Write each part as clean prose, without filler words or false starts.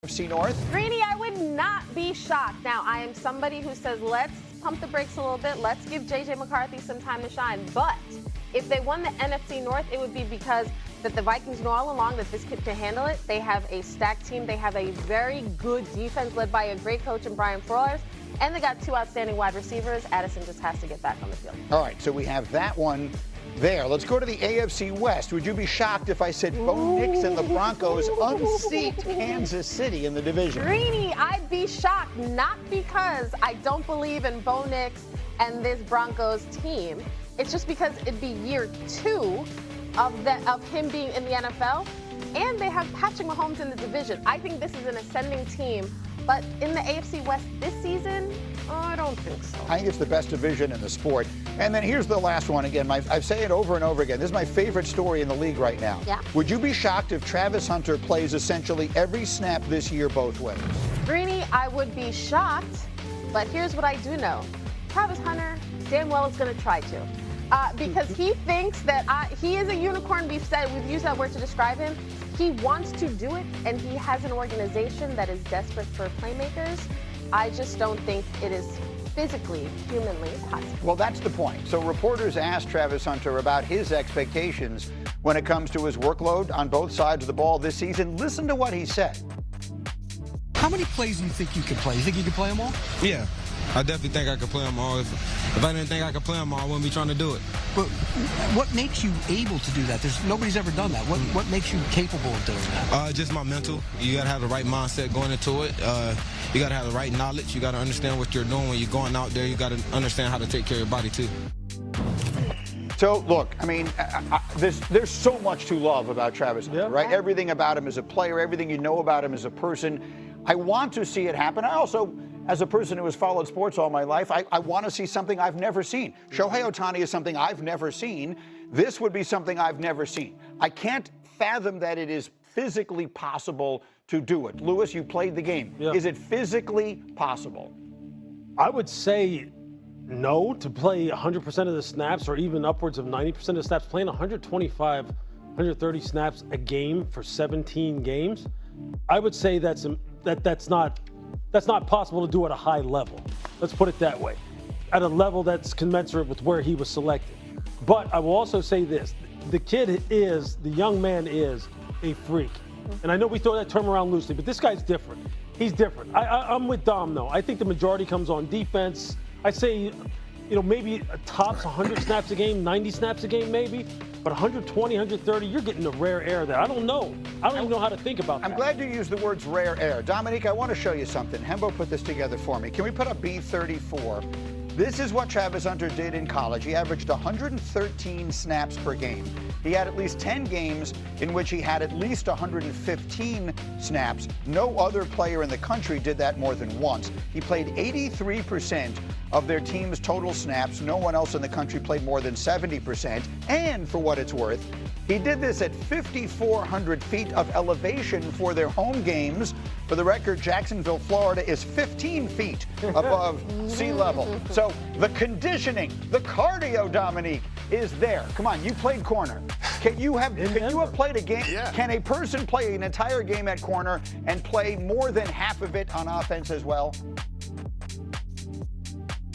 AFC North? Greeny, I would not be shocked. Now, I am somebody who says, let's pump the brakes a little bit. Let's give J.J. McCarthy some time to shine. But if they won the NFC North, it would be because that the Vikings know all along that this kid can handle it. They have a stacked team. They have a very good defense led by a great coach in Brian Flores. And they got two outstanding wide receivers. Addison just has to get back on the field. All right, so we have that one there. Let's go to the AFC West. Would you be shocked if I said Bo Nix and the Broncos unseat Kansas City in the division? Greeny, I'd be shocked, not because I don't believe in Bo Nix and this Broncos team. It's just because it'd be year 2 of him being in the NFL, and they have Patrick Mahomes in the division. I think this is an ascending team, but in the AFC West this season, I don't think so. I think it's the best division in the sport. And then here's the last one again. I've said it over and over again. This is my favorite story in the league right now. Yeah. Would you be shocked if Travis Hunter plays essentially every snap this year both ways? Greeny, I would be shocked, but here's what I do know. Travis Hunter damn well is going to try to. Because he thinks that he is a unicorn. We've used that word to describe him. He wants to do it, and he has an organization that is desperate for playmakers. I just don't think it is physically, humanly possible. Well, that's the point. So reporters asked Travis Hunter about his expectations when it comes to his workload on both sides of the ball this season. Listen to what he said. How many plays do you think you can play? You think you can play them all? Yeah. I definitely think I could play them all. If I didn't think I could play them all, I wouldn't be trying to do it. But what makes you able to do that? Nobody's ever done that. What makes you capable of doing that? Just my mental. You got to have the right mindset going into it. You got to have the right knowledge. You got to understand what you're doing when you're going out there. You got to understand how to take care of your body, too. So, look, I mean, there's so much to love about Travis Hunter, right? Everything about him as a player, everything you know about him as a person. I want to see it happen. I also, as a person who has followed sports all my life, I want to see something I've never seen. Shohei Ohtani is something I've never seen. This would be something I've never seen. I can't fathom that it is physically possible to do it. Lewis, you played the game. Yeah. Is it physically possible? I would say no to play 100% of the snaps or even upwards of 90% of the snaps. Playing 125, 130 snaps a game for 17 games, I would say that's not possible to do at a high level. Let's put it that way. At a level that's commensurate with where he was selected. But I will also say this. The young man is a freak. And I know we throw that term around loosely, but this guy's different. He's different. I'm with Dom, though. I think the majority comes on defense. I say, maybe tops 100 snaps a game, 90 snaps a game maybe. But 120, 130, you're getting a rare air there. I don't know. I don't even know how to think about that. I'm glad you used the words rare air. Dominique, I want to show you something. Hembo put this together for me. Can we put up B34? This is what Travis Hunter did in college. He averaged 113 snaps per game. He had at least 10 games in which he had at least 115 snaps. No other player in the country did that more than once. He played 83% of their team's total snaps. No one else in the country played more than 70%. And for what it's worth, he did this at 5,400 feet of elevation for their home games. For the record, Jacksonville, Florida is 15 feet above sea level. So the conditioning, the cardio, Dominique, is there. Come on, you played corner. Can you have played a game? Yeah. Can a person play an entire game at corner and play more than half of it on offense as well?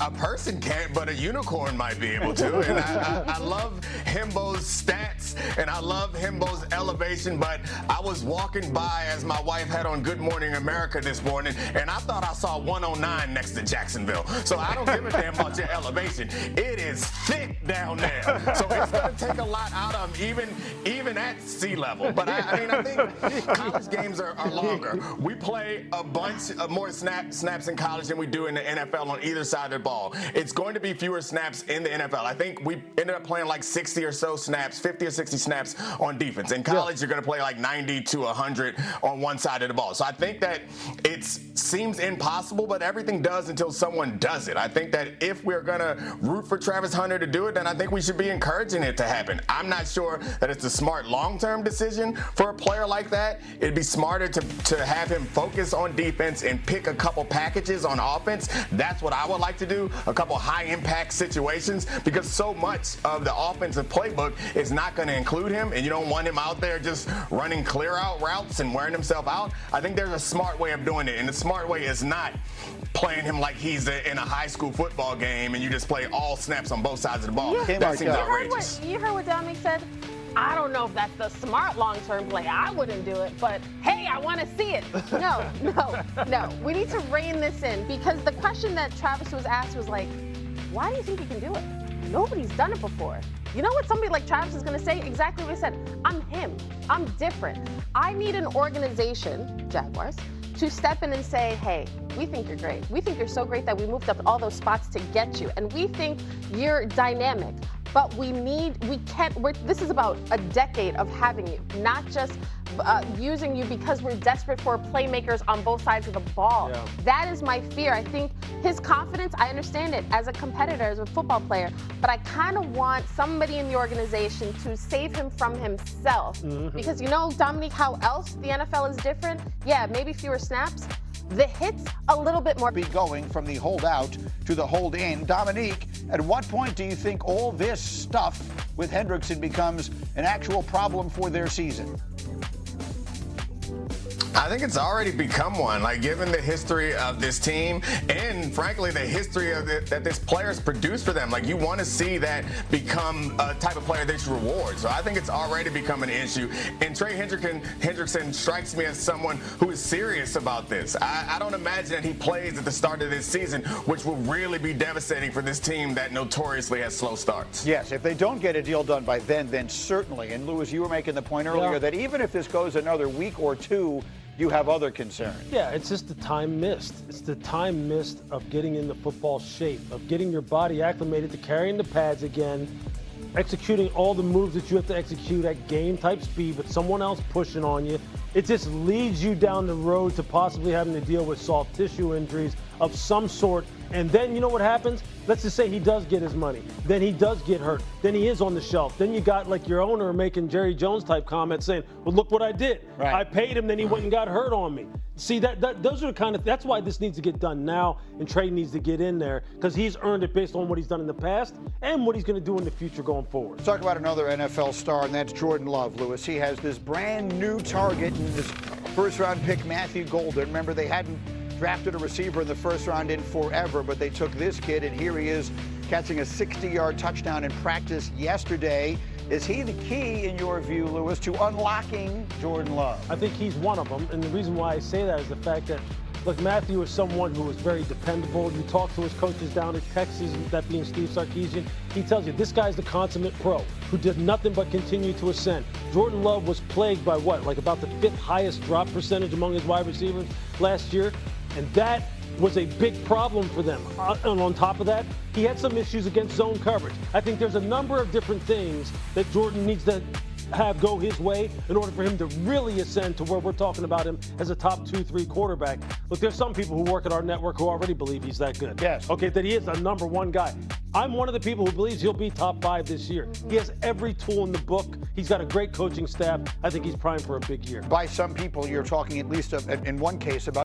A person can't, but a unicorn might be able to. And I love Hembo's stats, and I love Hembo's elevation, but I was walking by as my wife had on Good Morning America this morning, and I thought I saw 109 next to Jacksonville. So I don't give a damn about your elevation. It is thick down there. So it's going to take a lot out of him, even at sea level. But I think college games are longer. We play a bunch of more snaps in college than we do in the NFL on either side of the ball. It's going to be fewer snaps in the NFL. I think we ended up playing like 60 or so snaps, 50 or 60 snaps on defense. In college, you're going to play like 90 to 100 on one side of the ball. So I think that it seems impossible, but everything does until someone does it. I think that if we're going to root for Travis Hunter to do it, then I think we should be encouraging it to happen. I'm not sure that it's a smart long-term decision for a player like that. It'd be smarter to have him focus on defense and pick a couple packages on offense. That's what I would like to do. do a couple high-impact situations, because so much of the offensive playbook is not going to include him, and you don't want him out there just running clear-out routes and wearing himself out. I think there's a smart way of doing it, and the smart way is not playing him like he's in a high school football game and you just play all snaps on both sides of the ball. Yeah. That seems outrageous. You heard what Dominic said? I don't know if that's the smart long-term play. I wouldn't do it, but hey, I want to see it. No. We need to rein this in, because the question that Travis was asked was like, why do you think you can do it? Nobody's done it before. You know what somebody like Travis is going to say? Exactly what he said. I'm him. I'm different. I need an organization, Jaguars, to step in and say, hey, we think you're great. We think you're so great that we moved up all those spots to get you. And we think you're dynamic. But this is about a decade of having you, not just using you because we're desperate for playmakers on both sides of the ball. Yeah. That is my fear. I think his confidence, I understand it as a competitor, as a football player, but I kind of want somebody in the organization to save him from himself. Mm-hmm. Because Dominique, how else the NFL is different? Yeah, maybe fewer snaps. The hits a little bit more. Be going from the holdout to the hold in. Dominique, at what point do you think all this stuff with Hendrickson becomes an actual problem for their season? I think it's already become one, like given the history of this team and frankly the history of that this player's produced for them. Like you want to see that become a type of player that you reward. So I think it's already become an issue. And Trey Hendrickson strikes me as someone who is serious about this. I don't imagine that he plays at the start of this season, which will really be devastating for this team that notoriously has slow starts. Yes, if they don't get a deal done by then certainly. And Louis, you were making the point earlier that even if this goes another week or two, you have other concerns. Yeah, it's just the time missed. It's the time missed of getting into football shape, of getting your body acclimated to carrying the pads again, executing all the moves that you have to execute at game-type speed with someone else pushing on you. It just leads you down the road to possibly having to deal with soft tissue injuries of some sort. And then you know what happens? Let's just say he does get his money. Then he does get hurt. Then he is on the shelf. Then you got like your owner making Jerry Jones type comments saying, well, look what I did. Right. I paid him, then he went and got hurt on me. See, those are the kind of, that's why this needs to get done now, and Trey needs to get in there because he's earned it based on what he's done in the past and what he's going to do in the future going forward. Let's talk about another NFL star, and that's Jordan Love, Louis. He has this brand new target in this first-round pick, Matthew Golden. Remember, they hadn't drafted a receiver in the first round in forever, but they took this kid, and here he is catching a 60-yard touchdown in practice yesterday. Is he the key, in your view, Louis, to unlocking Jordan Love? I think he's one of them, and the reason why I say that is the fact that, look, Matthew is someone who is very dependable. You talk to his coaches down at Texas, that being Steve Sarkisian, he tells you this guy's the consummate pro who did nothing but continue to ascend. Jordan Love was plagued by what, like about the 5th highest drop percentage among his wide receivers last year, and that was a big problem for them. And on top of that, he had some issues against zone coverage. I think there's a number of different things that Jordan needs to have go his way in order for him to really ascend to where we're talking about him as a top 2-3 quarterback. Look, there's some people who work at our network who already believe he's that good. Yes. Okay, that he is a number one guy. I'm one of the people who believes he'll be top 5 this year. He has every tool in the book. He's got a great coaching staff. I think he's primed for a big year. By some people, you're talking at least in one case about